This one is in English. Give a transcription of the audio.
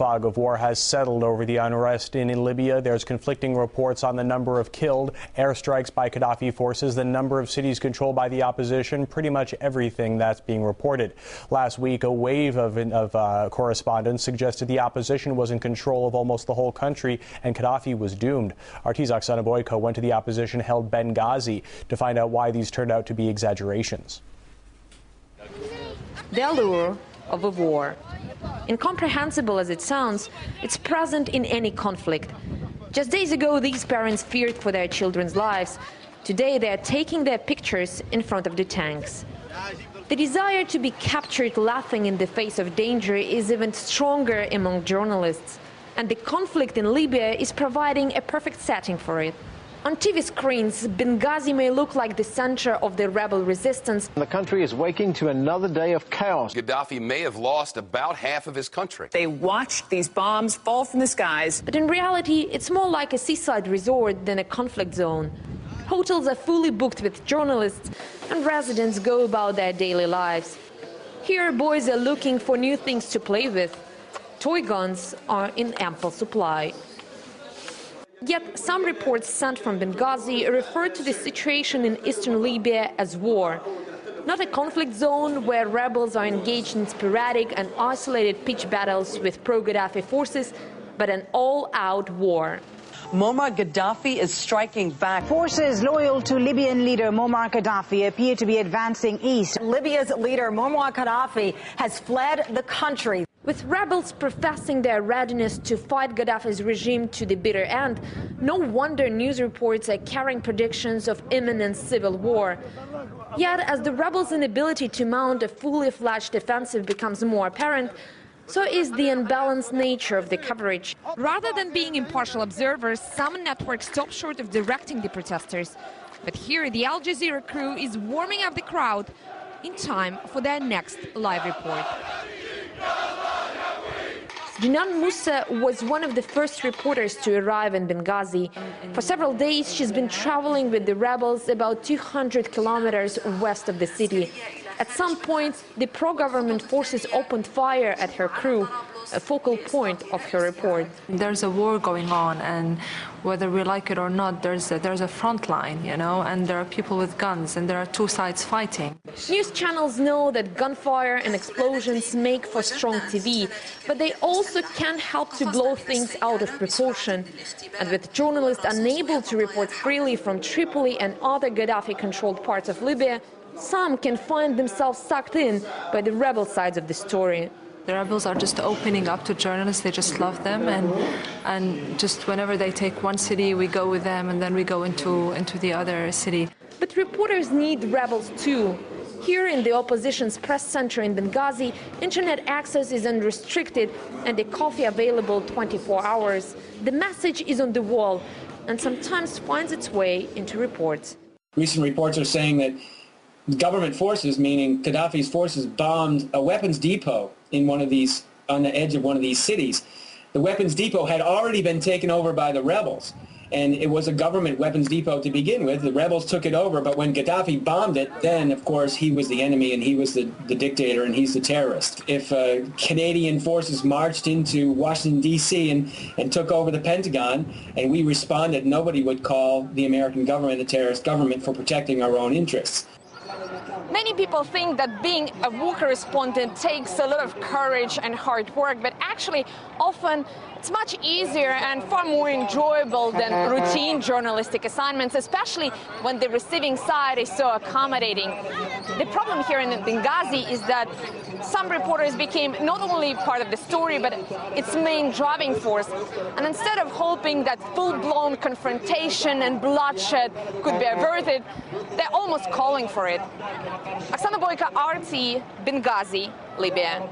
Fog of war has settled over the unrest in Libya. There's conflicting reports on the number of killed, airstrikes by Gaddafi forces, the number of cities controlled by the opposition, pretty much everything that's being reported. Last week, a wave of correspondence suggested the opposition was in control of almost the whole country and Gaddafi was doomed. Our T's Oksana Boyko went to the opposition-held Bengasi to find out why these turned out to be exaggerations. The allure of a war. Incomprehensible as it sounds, it's present in any conflict. Just days ago, these parents feared for their children's lives. Today, they are taking their pictures in front of the tanks. The desire to be captured laughing in the face of danger is even stronger among journalists. And the conflict in Libya is providing a perfect setting for it. On TV screens, Bengasi may look like the center of the rebel resistance. The country is waking to another day of chaos. Gaddafi may have lost about half of his country. They watched these bombs fall from the skies. But in reality, it's more like a seaside resort than a conflict zone. Hotels are fully booked with journalists, and residents go about their daily lives. Here, boys are looking for new things to play with. Toy guns are in ample supply. Yet some reports sent from Bengasi refer to the situation in eastern Libya as war. Not a conflict zone where rebels are engaged in sporadic and isolated pitched battles with pro-Gaddafi forces, but an all-out war. Muammar Gaddafi is striking back. Forces loyal to Libyan leader Muammar Gaddafi appear to be advancing east. Libya's leader Muammar Gaddafi has fled the country. With rebels professing their readiness to fight Gaddafi's regime to the bitter end, no wonder news reports are carrying predictions of imminent civil war. Yet, as the rebels' inability to mount a fully fledged offensive becomes more apparent, so is the unbalanced nature of the coverage. Rather than being impartial observers, some networks stop short of directing the protesters. But here, the Al Jazeera crew is warming up the crowd in time for their next live report. Jinan Musa was one of the first reporters to arrive in Bengasi. For several days, she's been traveling with the rebels about 200 kilometers west of the city. At some point, the pro-government forces opened fire at her crew, a focal point of her report. There's a war going on, and whether we like it or not, there's a front line, you know, and there are people with guns, and there are two sides fighting. News channels know that gunfire and explosions make for strong TV, but they also can't help to blow things out of proportion. And with journalists unable to report freely from Tripoli and other Gaddafi-controlled parts of Libya, some can find themselves sucked in by the rebel sides of the story. The rebels are just opening up to journalists. They just love them, and just whenever they take one city, we go with them, and then we go into the other city. But reporters need rebels too. Here in the opposition's press center in Benghazi, internet access is unrestricted and the coffee available 24 hours. The message is on the wall and sometimes finds its way into reports. Recent reports are saying that government forces, meaning Gaddafi's forces, bombed a weapons depot in one of these, on the edge of one of these cities. The weapons depot had already been taken over by the rebels, and it was a government weapons depot to begin with. The rebels took it over, but when Gaddafi bombed it, then, of course, he was the enemy and he was the dictator and he's the terrorist. If Canadian forces marched into Washington, D.C. and took over the Pentagon and we responded, nobody would call the American government a terrorist government for protecting our own interests. Many people think that being a war correspondent takes a lot of courage and hard work, but actually often it's much easier and far more enjoyable than routine journalistic assignments, especially when the receiving side is so accommodating. The problem here in Benghazi is that some reporters became not only part of the story, but its main driving force. And instead of hoping that full-blown confrontation and bloodshed could be averted, they're almost calling for it. Oksana Boyko, RT, Benghazi, Libya.